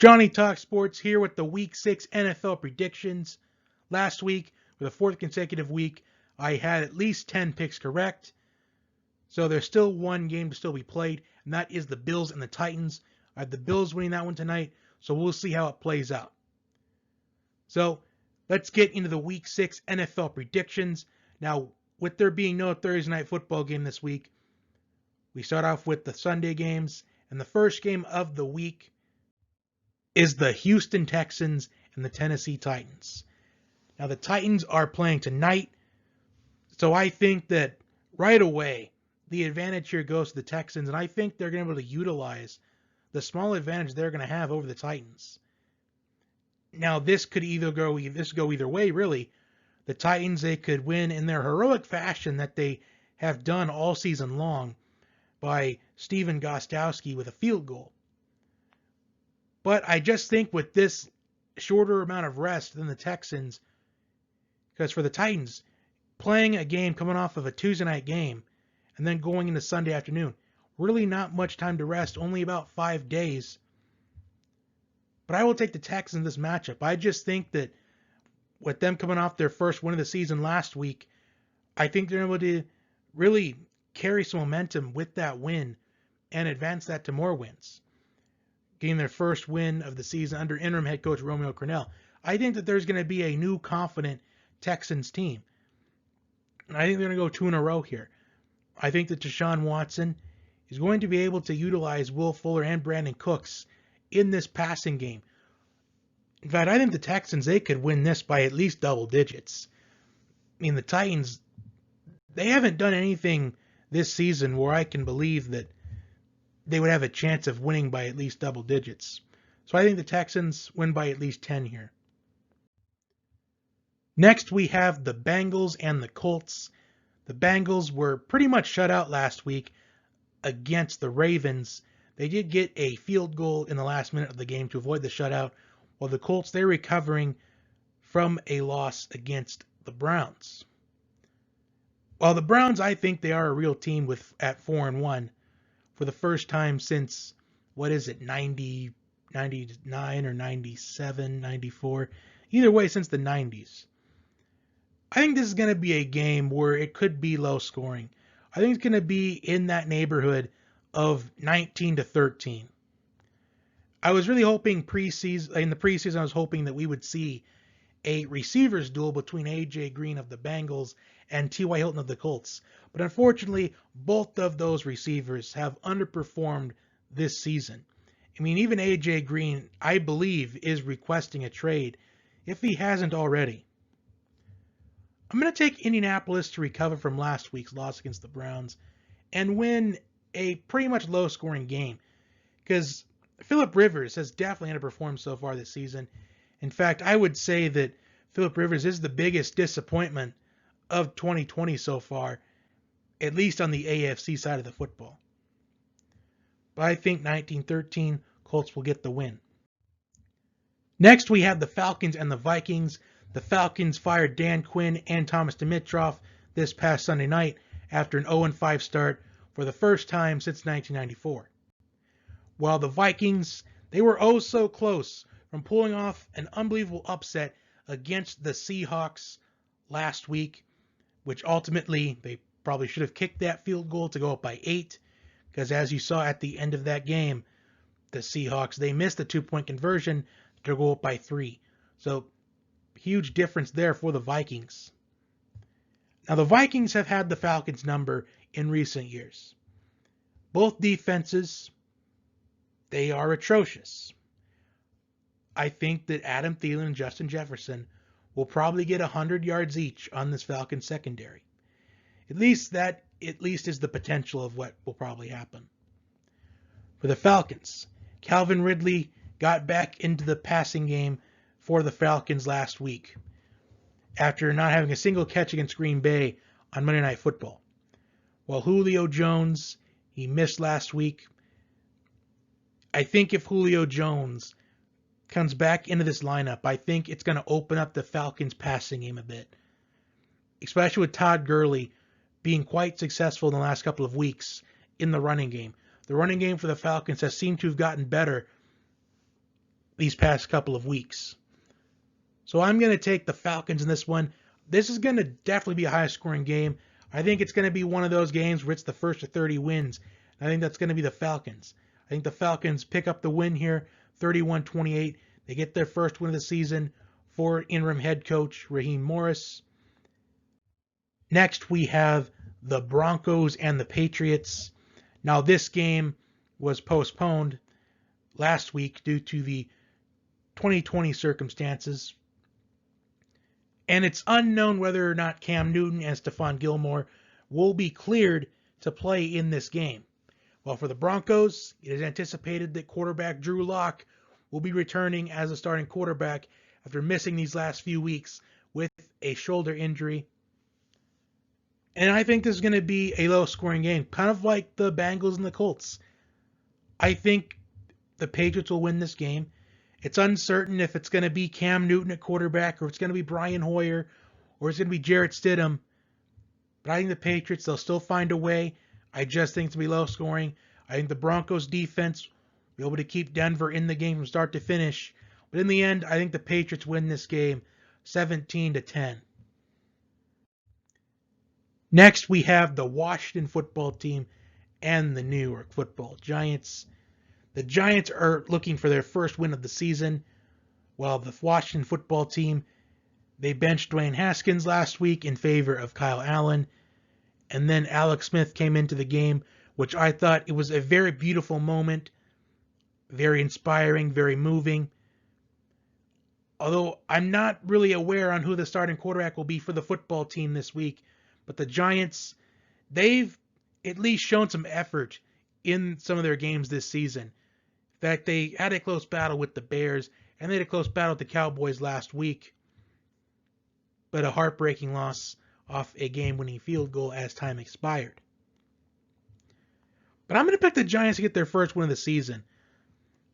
Johnny Talk Sports here with the Week 6 NFL predictions. Last week, for the fourth consecutive week, I had at least 10 picks correct. So there's still one game to still be played, and that is the Bills and the Titans. I have the Bills winning that one tonight, so we'll see how it plays out. So let's get into the Week 6 NFL predictions. Now, with there being no Thursday night football game this week, we start off with the Sunday games, and the first game of the week is the Houston Texans and the Tennessee Titans. Now, the Titans are playing tonight, so I think that right away, the advantage here goes to the Texans, and I think they're going to be able to utilize the small advantage they're going to have over the Titans. Now, this could go either way, really. The Titans, they could win in their heroic fashion that they have done all season long by Steven Gostkowski with a field goal. But I just think with this shorter amount of rest than the Texans, because for the Titans, playing a game coming off of a Tuesday night game and then going into Sunday afternoon, really not much time to rest, only about 5 days. But I will take the Texans in this matchup. I just think that with them coming off their first win of the season last week, I think they're able to really carry some momentum with that win and advance that to more wins. Getting their first win of the season under interim head coach Romeo Crennel. I think that there's going to be a new confident Texans team. And I think they're going to go 2 in a row here. I think that Deshaun Watson is going to be able to utilize Will Fuller and Brandon Cooks in this passing game. In fact, I think the Texans, they could win this by at least double digits. I mean, the Titans, they haven't done anything this season where I can believe that they would have a chance of winning by at least double digits. So I think the Texans win by at least 10 here. Next, we have the Bengals and the Colts. The Bengals were pretty much shut out last week against the Ravens. They did get a field goal in the last minute of the game to avoid the shutout, while the Colts, they're recovering from a loss against the Browns. While the Browns, I think they are a real team at 4-1 for the first time since, 90, 99 or 97, 94. Either way, since the 90s. I think this is going to be a game where it could be low scoring. I think it's going to be in that neighborhood of 19-13. I was really hoping in the preseason, I was hoping that we would see a receivers duel between A.J. Green of the Bengals and T.Y. Hilton of the Colts. But unfortunately, both of those receivers have underperformed this season. I mean, even A.J. Green, I believe, is requesting a trade if he hasn't already. I'm going to take Indianapolis to recover from last week's loss against the Browns and win a pretty much low-scoring game because Phillip Rivers has definitely underperformed so far this season. In fact, I would say that Phillip Rivers is the biggest disappointment of 2020 so far, at least on the AFC side of the football. But I think 19-13, Colts will get the win. Next, we have the Falcons and the Vikings. The Falcons fired Dan Quinn and Thomas Dimitroff this past Sunday night after an 0-5 start for the first time since 1994. While the Vikings, they were oh so close from pulling off an unbelievable upset against the Seahawks last week, which ultimately they probably should have kicked that field goal to go up by 8, because as you saw at the end of that game, the Seahawks, they missed the 2-point conversion to go up by 3. So huge difference there for the Vikings. Now, the Vikings have had the Falcons' number in recent years. Both defenses, they are atrocious. I think that Adam Thielen and Justin Jefferson will probably get 100 yards each on this Falcons secondary. At least is the potential of what will probably happen. For the Falcons, Calvin Ridley got back into the passing game for the Falcons last week after not having a single catch against Green Bay on Monday Night Football. While Julio Jones, he missed last week. I think if Julio Jones comes back into this lineup, I think it's going to open up the Falcons' passing game a bit, especially with Todd Gurley being quite successful in the last couple of weeks in the running game. The running game for the Falcons has seemed to have gotten better these past couple of weeks. So I'm going to take the Falcons in this one. This is going to definitely be a high-scoring game. I think it's going to be one of those games where it's the first to 30 wins. I think that's going to be the Falcons. I think the Falcons pick up the win here, 31-28. They get their first win of the season for interim head coach Raheem Morris. Next, we have the Broncos and the Patriots. Now, this game was postponed last week due to the 2020 circumstances. And it's unknown whether or not Cam Newton and Stephon Gilmore will be cleared to play in this game. Well, for the Broncos, it is anticipated that quarterback Drew Lock will be returning as a starting quarterback after missing these last few weeks with a shoulder injury. And I think this is going to be a low-scoring game, kind of like the Bengals and the Colts. I think the Patriots will win this game. It's uncertain if it's going to be Cam Newton at quarterback or if it's going to be Brian Hoyer or it's going to be Jarrett Stidham. But I think the Patriots, they'll still find a way. I just think it's going to be low scoring. I think the Broncos defense will be able to keep Denver in the game from start to finish. But in the end, I think the Patriots win this game 17-10. Next, we have the Washington football team and the New York football Giants. The Giants are looking for their first win of the season, while the Washington football team, they benched Dwayne Haskins last week in favor of Kyle Allen, and then Alex Smith came into the game, which I thought it was a very beautiful moment, very inspiring, very moving. Although I'm not really aware on who the starting quarterback will be for the football team this week, but the Giants, they've at least shown some effort in some of their games this season. In fact, they had a close battle with the Bears, and they had a close battle with the Cowboys last week. But a heartbreaking loss off a game-winning field goal as time expired. But I'm going to pick the Giants to get their first win of the season.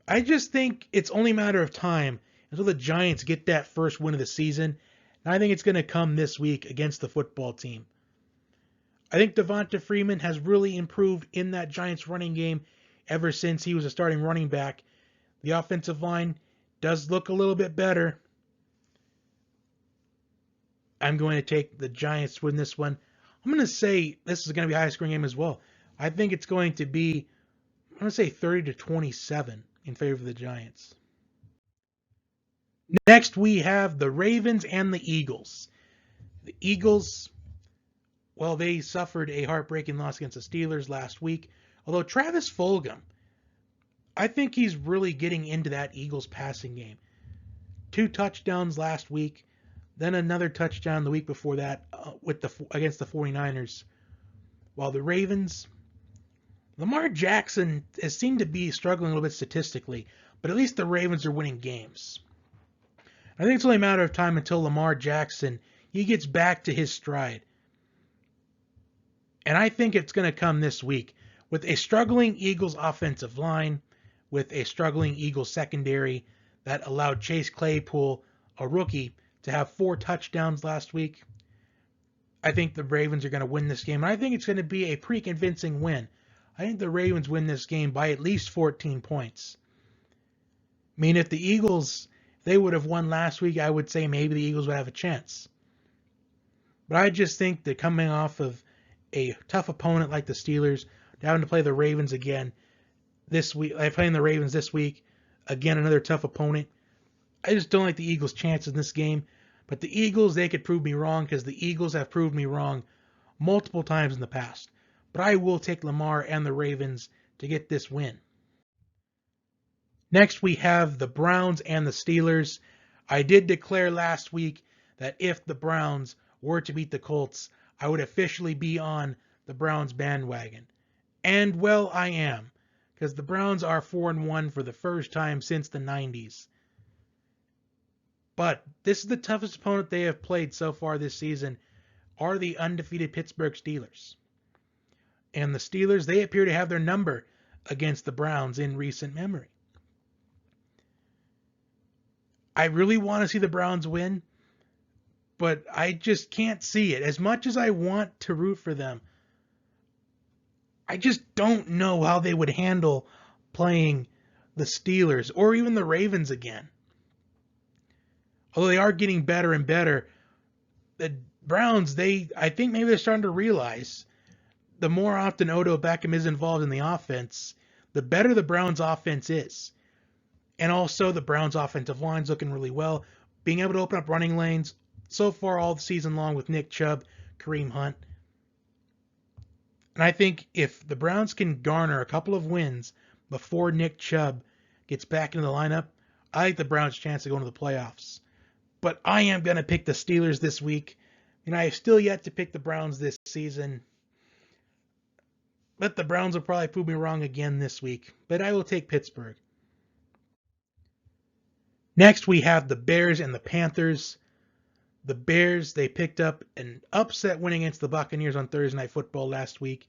I just think it's only a matter of time until the Giants get that first win of the season, and I think it's going to come this week against the football team. I think Devonta Freeman has really improved in that Giants running game ever since he was a starting running back. The offensive line does look a little bit better. I'm going to take the Giants to win this one. I'm going to say this is going to be a high-scoring game as well. I think it's going to be, I'm going to say 30-27 in favor of the Giants. Next, we have the Ravens and the Eagles. The Eagles, well, they suffered a heartbreaking loss against the Steelers last week. Although Travis Fulgham, I think he's really getting into that Eagles passing game. 2 touchdowns last week, then another touchdown the week before that against the 49ers. While the Ravens, Lamar Jackson has seemed to be struggling a little bit statistically, but at least the Ravens are winning games. I think it's only a matter of time until Lamar Jackson, he gets back to his stride. And I think it's going to come this week. With a struggling Eagles offensive line, with a struggling Eagles secondary that allowed Chase Claypool, a rookie, to have 4 touchdowns last week, I think the Ravens are going to win this game. And I think it's going to be a pretty convincing win. I think the Ravens win this game by at least 14 points. I mean, if the Eagles, they would have won last week, I would say maybe the Eagles would have a chance. But I just think that coming off of a tough opponent like the Steelers, having to play the Ravens again this week, playing the Ravens this week, again another tough opponent. I just don't like the Eagles' chances in this game. But the Eagles, they could prove me wrong because the Eagles have proved me wrong multiple times in the past. But I will take Lamar and the Ravens to get this win. Next, we have the Browns and the Steelers. I did declare last week that if the Browns were to beat the Colts, I would officially be on the Browns bandwagon. And, well, I am, because the Browns are 4-1 for the first time since the 90s. But this is the toughest opponent they have played so far this season, are the undefeated Pittsburgh Steelers. And the Steelers, they appear to have their number against the Browns in recent memory. I really want to see the Browns win, but I just can't see it. As much as I want to root for them, I just don't know how they would handle playing the Steelers, or even the Ravens again. Although they are getting better and better, the Browns, I think maybe they're starting to realize the more often Odell Beckham is involved in the offense, the better the Browns offense is. And also the Browns offensive line's looking really well, being able to open up running lanes so far all the season long with Nick Chubb, Kareem Hunt. And I think if the Browns can garner a couple of wins before Nick Chubb gets back into the lineup, I like the Browns' chance to go into the playoffs. But I am going to pick the Steelers this week. I have still yet to pick the Browns this season. But the Browns will probably prove me wrong again this week. But I will take Pittsburgh. Next, we have the Bears and the Panthers. The Bears, they picked up an upset win against the Buccaneers on Thursday Night Football last week.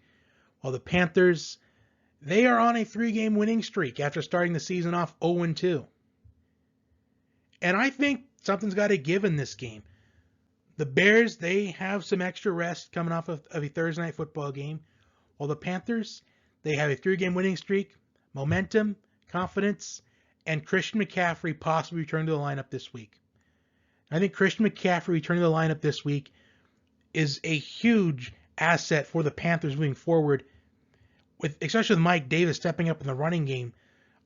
While the Panthers, they are on a 3-game winning streak after starting the season off 0-2. And I think something's got to give in this game. The Bears, they have some extra rest coming off of a Thursday Night Football game. While the Panthers, they have a 3-game winning streak, momentum, confidence, and Christian McCaffrey possibly returning to the lineup this week. I think Christian McCaffrey returning to the lineup this week is a huge asset for the Panthers moving forward, especially with Mike Davis stepping up in the running game.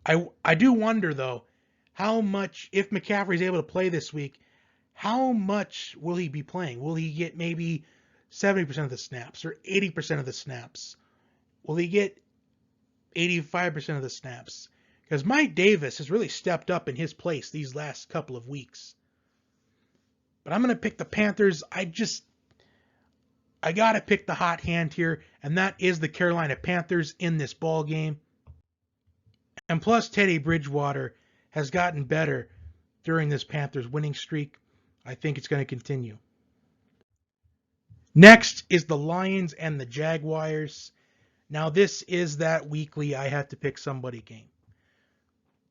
I do wonder, though, how much, if McCaffrey is able to play this week, how much will he be playing? Will he get maybe 70% of the snaps or 80% of the snaps? Will he get 85% of the snaps? Because Mike Davis has really stepped up in his place these last couple of weeks. But I'm going to pick the Panthers. I got to pick the hot hand here, and that is the Carolina Panthers in this ball game. And plus, Teddy Bridgewater has gotten better during this Panthers winning streak. I think it's going to continue. Next is the Lions and the Jaguars. Now, this is that weekly I have to pick somebody game.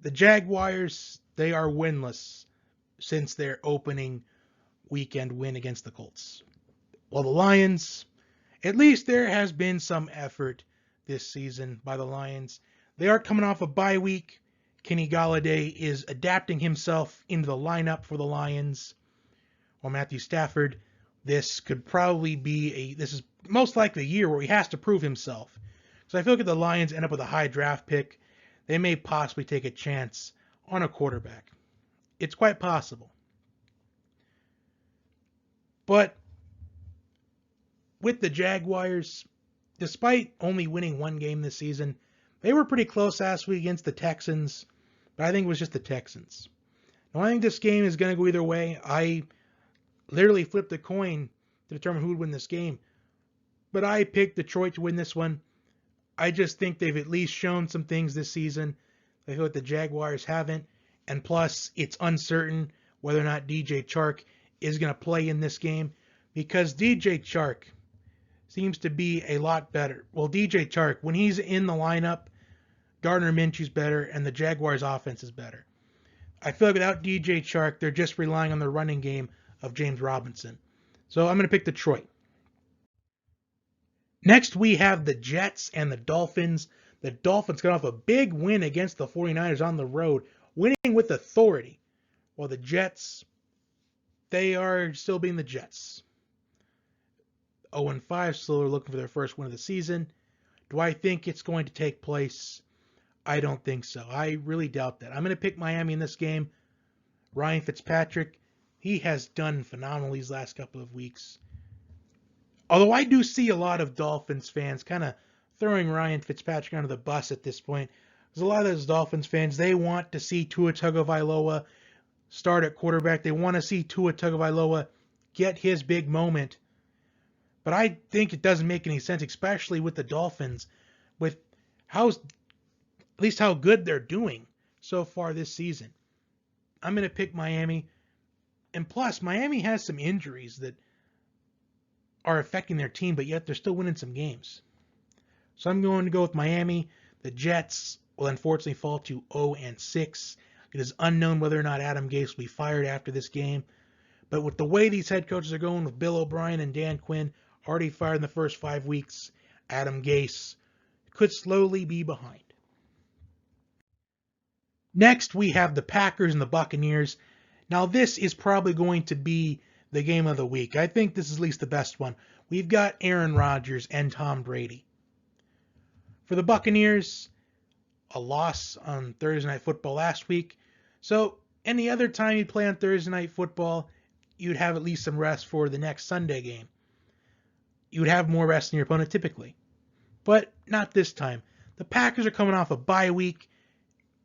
The Jaguars, they are winless since their opening weekend win against the Colts. While the Lions, at least there has been some effort this season by the Lions. They are coming off a bye week. Kenny Golladay is adapting himself into the lineup for the Lions. While Matthew Stafford, this is most likely a year where he has to prove himself. So I feel like if the Lions end up with a high draft pick, they may possibly take a chance on a quarterback. It's quite possible. But with the Jaguars, despite only winning one game this season, they were pretty close last week against the Texans, but I think it was just the Texans. Now, I think this game is going to go either way. I literally flipped a coin to determine who would win this game, but I picked Detroit to win this one. I just think they've at least shown some things this season. I feel like the Jaguars haven't, and plus it's uncertain whether or not DJ Chark is going to play in this game, because DJ Chark seems to be a lot better. Well, DJ Chark, when he's in the lineup, Gardner Minshew's better, and the Jaguars' offense is better. I feel like without DJ Chark, they're just relying on the running game of James Robinson. So I'm going to pick Detroit. Next, we have the Jets and the Dolphins. The Dolphins got off a big win against the 49ers on the road, winning with authority. While the Jets, they are still being the Jets. 0-5, still looking for their first win of the season. Do I think it's going to take place? I don't think so. I really doubt that. I'm going to pick Miami in this game. Ryan Fitzpatrick, he has done phenomenal these last couple of weeks. Although I do see a lot of Dolphins fans kind of throwing Ryan Fitzpatrick under the bus at this point. Because a lot of those Dolphins fans, they want to see Tua Tagovailoa start at quarterback. They want to see Tua Tagovailoa get his big moment. But I think it doesn't make any sense, especially with the Dolphins, with at least how good they're doing so far this season. I'm going to pick Miami. And plus, Miami has some injuries that are affecting their team, but yet they're still winning some games. So I'm going to go with Miami. The Jets will unfortunately fall to 0-6. It is unknown whether or not Adam Gase will be fired after this game. But with the way these head coaches are going, with Bill O'Brien and Dan Quinn already fired in the first 5 weeks, Adam Gase could slowly be behind. Next, we have the Packers and the Buccaneers. Now, this is probably going to be the game of the week. I think this is at least the best one. We've got Aaron Rodgers and Tom Brady. For the Buccaneers, a loss on Thursday Night Football last week. So, any other time you play on Thursday Night Football, you'd have at least some rest for the next Sunday game. You would have more rest than your opponent typically. But not this time. The Packers are coming off a bye week,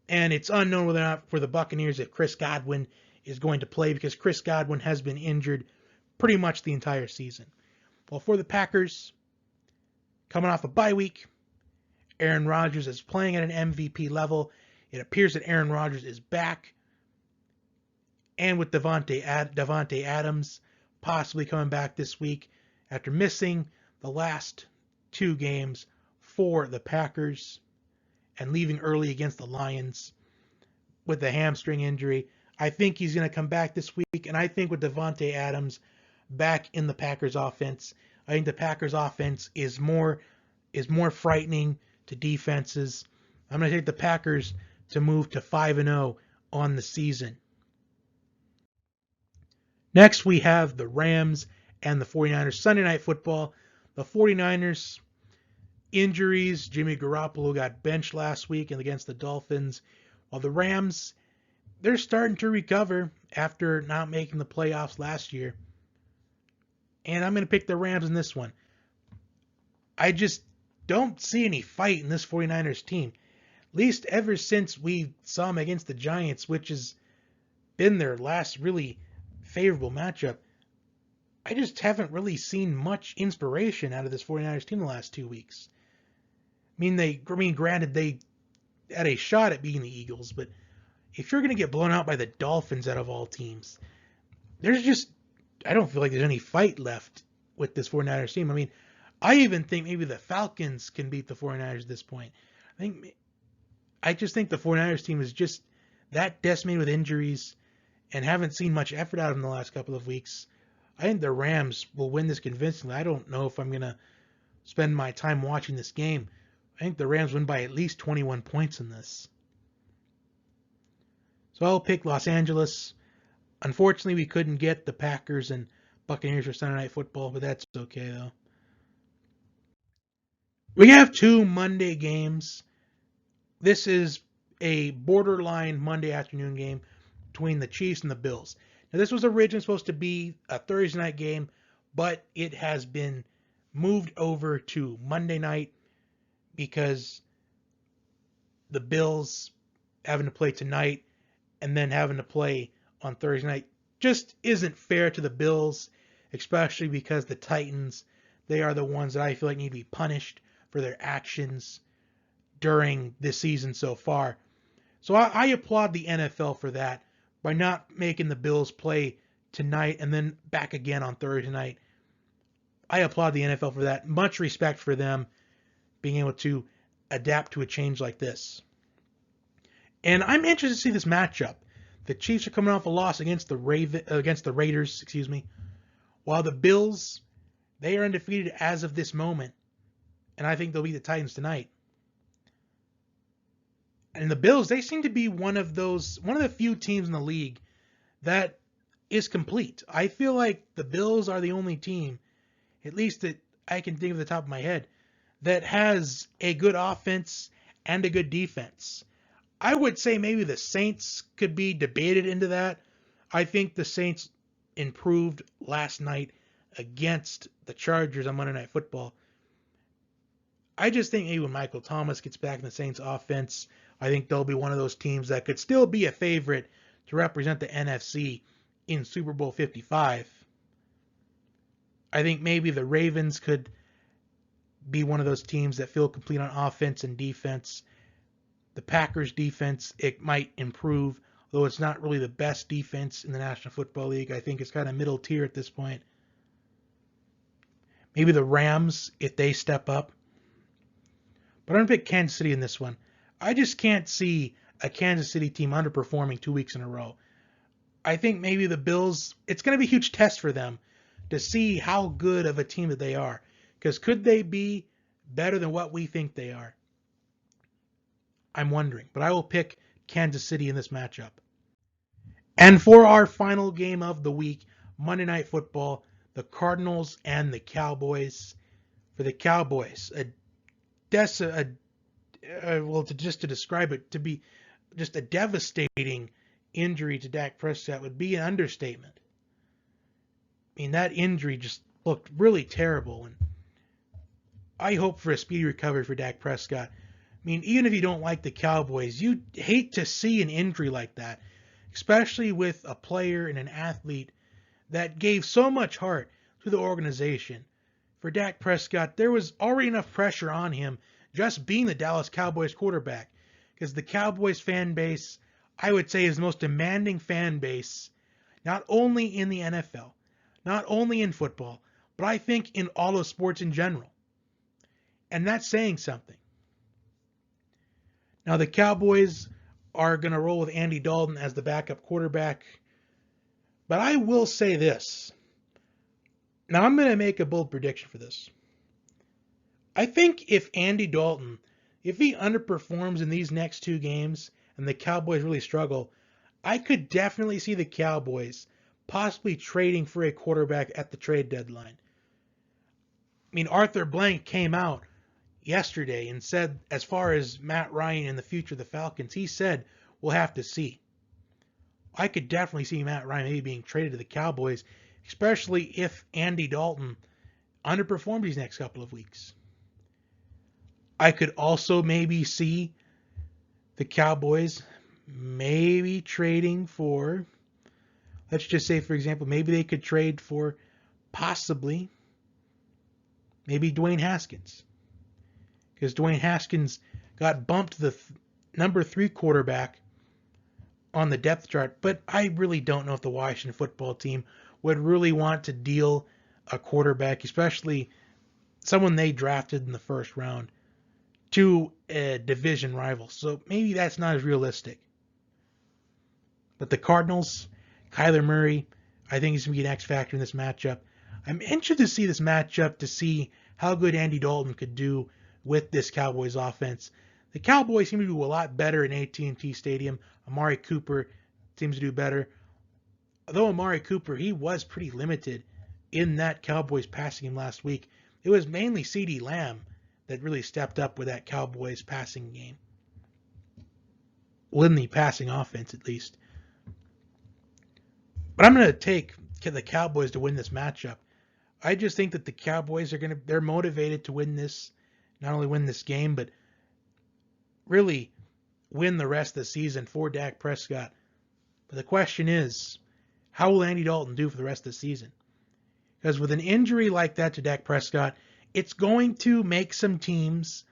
and it's unknown whether or not for the Buccaneers if Chris Godwin is going to play, because Chris Godwin has been injured pretty much the entire season. Well, for the Packers, coming off a bye week, Aaron Rodgers is playing at an MVP level. It appears that Aaron Rodgers is back. And with Davante Adams possibly coming back this week after missing the last 2 games for the Packers and leaving early against the Lions with a hamstring injury. I think he's going to come back this week, and I think with Davante Adams back in the Packers offense, I think the Packers offense is more frightening to defenses. I'm going to take the Packers to move to 5-0 on the season. Next, we have the Rams and the 49ers. Sunday Night Football. The 49ers, injuries. Jimmy Garoppolo got benched last week and against the Dolphins. While the Rams, they're starting to recover after not making the playoffs last year. And I'm going to pick the Rams in this one. I just don't see any fight in this 49ers team. At least ever since we saw them against the Giants, which has been their last really favorable matchup. I just haven't really seen much inspiration out of this 49ers team the last 2 weeks. Granted, they had a shot at beating the Eagles, but if you're going to get blown out by the Dolphins out of all teams, I don't feel like there's any fight left with this 49ers team. I even think maybe the Falcons can beat the 49ers at this point. I just think the 49ers team is just that decimated with injuries and haven't seen much effort out of them the last couple of weeks. I think the Rams will win this convincingly. I don't know if I'm going to spend my time watching this game. I think the Rams win by at least 21 points in this. So I'll pick Los Angeles. Unfortunately, we couldn't get the Packers and Buccaneers for Sunday Night Football, but that's okay, though. We have 2 Monday games. This is a borderline Monday afternoon game between the Chiefs and the Bills. Now, this was originally supposed to be a Thursday night game, but it has been moved over to Monday night because the Bills having to play tonight and then having to play on Thursday night just isn't fair to the Bills, especially because the Titans, they are the ones that I feel like need to be punished for their actions during this season so far. So I applaud the NFL for that by not making the Bills play tonight and then back again on Thursday night. I applaud the NFL for that. Much respect for them being able to adapt to a change like this. And I'm interested to see this matchup. The Chiefs are coming off a loss against the Raiders, while the Bills, they are undefeated as of this moment, and I think they'll beat the Titans tonight. And the Bills, they seem to be one of the few teams in the league that is complete. I feel like the Bills are the only team, at least that I can think of the top of my head, that has a good offense and a good defense. I would say maybe the Saints could be debated into that. I think the Saints improved last night against the Chargers on Monday Night Football. I just think maybe when Michael Thomas gets back in the Saints offense, I think they'll be one of those teams that could still be a favorite to represent the NFC in Super Bowl 55. I think maybe the Ravens could be one of those teams that feel complete on offense and defense. The Packers defense, it might improve, though it's not really the best defense in the National Football League. I think it's kind of middle tier at this point. Maybe the Rams, if they step up. But I'm going to pick Kansas City in this one. I just can't see a Kansas City team underperforming 2 weeks in a row. I think maybe the Bills, it's going to be a huge test for them to see how good of a team that they are. Because could they be better than what we think they are? I'm wondering. But I will pick Kansas City in this matchup. And for our final game of the week, Monday Night Football, the Cardinals and the Cowboys. For the Cowboys, to describe it, to be just a devastating injury to Dak Prescott would be an understatement. I mean, that injury just looked really terrible, and I hope for a speedy recovery for Dak Prescott. I mean, even if you don't like the Cowboys, you hate to see an injury like that, especially with a player and an athlete that gave so much heart to the organization. For Dak Prescott, there was already enough pressure on him just being the Dallas Cowboys quarterback, because the Cowboys fan base, I would say, is the most demanding fan base, not only in the NFL, not only in football, but I think in all of sports in general. And that's saying something. Now, the Cowboys are going to roll with Andy Dalton as the backup quarterback. But I will say this. Now, I'm going to make a bold prediction for this. I think if Andy Dalton, if he underperforms in these next two games and the Cowboys really struggle, I could definitely see the Cowboys possibly trading for a quarterback at the trade deadline. I mean, Arthur Blank came out yesterday and said, as far as Matt Ryan and the future of the Falcons, he said, we'll have to see. I could definitely see Matt Ryan maybe being traded to the Cowboys, especially if Andy Dalton underperforms these next couple of weeks. I could also maybe see the Cowboys maybe trading for, let's just say, for example, maybe they could trade for possibly maybe Dwayne Haskins. Because Dwayne Haskins got bumped to the number 3 quarterback on the depth chart, but I really don't know if the Washington football team would really want to deal a quarterback, especially someone they drafted in the first round, to a division rival. So maybe that's not as realistic. But the Cardinals, Kyler Murray, I think he's going to be an X factor in this matchup. I'm interested to see this matchup to see how good Andy Dalton could do with this Cowboys offense. The Cowboys seem to do a lot better in AT&T Stadium. Amari Cooper seems to do better. Although Amari Cooper, he was pretty limited in that Cowboys passing game last week. It was mainly CeeDee Lamb that really stepped up with that Cowboys passing game. Well, in the passing offense, at least. But I'm going to take the Cowboys to win this matchup. I just think that the Cowboys they're motivated to win this, not only win this game, but really win the rest of the season for Dak Prescott. But the question is, how will Andy Dalton do for the rest of the season? Because with an injury like that to Dak Prescott, it's going to make some teams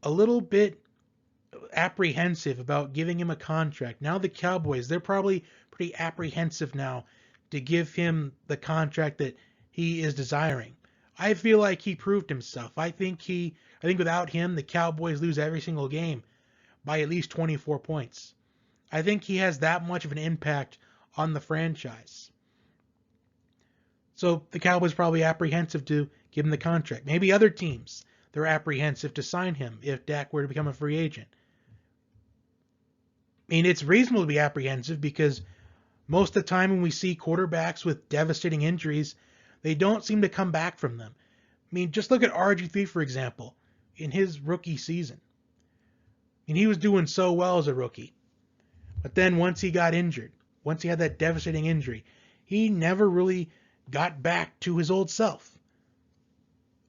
a little bit apprehensive about giving him a contract. Now the Cowboys, they're probably pretty apprehensive now to give him the contract that he is desiring. I feel like he proved himself. I think without him, the Cowboys lose every single game by at least 24 points. I think he has that much of an impact on the franchise. So the Cowboys probably apprehensive to give him the contract. Maybe other teams, they're apprehensive to sign him if Dak were to become a free agent. I mean, it's reasonable to be apprehensive because most of the time when we see quarterbacks with devastating injuries, they don't seem to come back from them. I mean, just look at RG3, for example, in his rookie season. And he was doing so well as a rookie. But then once he got injured, once he had that devastating injury, he never really got back to his old self.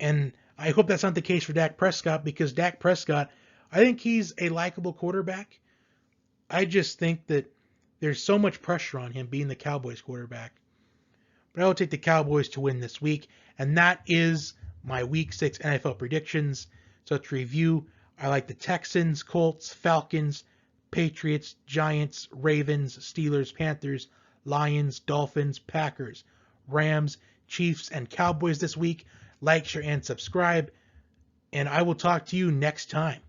And I hope that's not the case for Dak Prescott, because Dak Prescott, I think he's a likable quarterback. I just think that there's so much pressure on him being the Cowboys quarterback. But I will take the Cowboys to win this week. And that is my Week 6 NFL predictions. So to review, I like the Texans, Colts, Falcons, Patriots, Giants, Ravens, Steelers, Panthers, Lions, Dolphins, Packers, Rams, Chiefs, and Cowboys this week. Like, share, and subscribe. And I will talk to you next time.